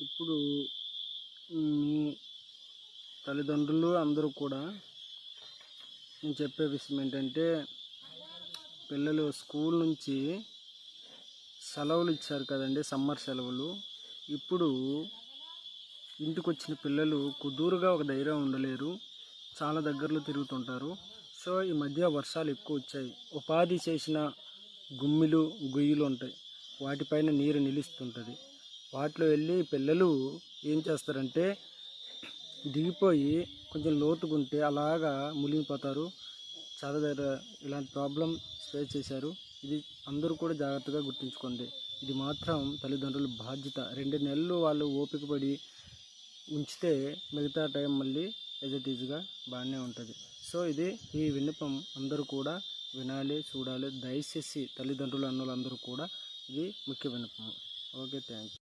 ఇప్పుడు మీ తల్లిదండ్రులు అందరూ కూడా నేను చెప్పే విషయం ఏంటంటే, పిల్లలు స్కూల్ నుంచి సెలవులు ఇచ్చారు కదండి, సమ్మర్ సెలవులు. ఇప్పుడు ఇంటికి వచ్చిన పిల్లలు కుదురుగా ఒక ధైర్యం ఉండలేరు, చాలా దగ్గరలో తిరుగుతుంటారు. సో ఈ మధ్య వర్షాలు ఎక్కువ వచ్చాయి. ఉపాధి చేసిన గుమ్మిలు గొయ్యిలు ఉంటాయి, వాటిపైన నీరు నిలుస్తుంటుంది. వాటిలో వెళ్ళి పిల్లలు ఏం చేస్తారంటే దిగిపోయి కొంచెం లోతుకుంటే అలాగా మునిగిపోతారు. చాలా దగ్గర ఇలాంటి ప్రాబ్లం ఫేస్ చేశారు. ఇది అందరూ కూడా జాగ్రత్తగా గుర్తుంచుకోండి. ఇది మాత్రం తల్లిదండ్రుల బాధ్యత. 2 నెలలు వాళ్ళు ఓపిక పడి ఉంచితే మిగతా టైం మళ్ళీ ఎజటీజ్గా బాగానే ఉంటుంది. సో ఈ విన్నపం అందరూ కూడా వినాలి, చూడాలి. దయచేసి తల్లిదండ్రులు అన్నోళ్ళందరూ కూడా ఇది ముఖ్య విన్నపం. Okay, thank you.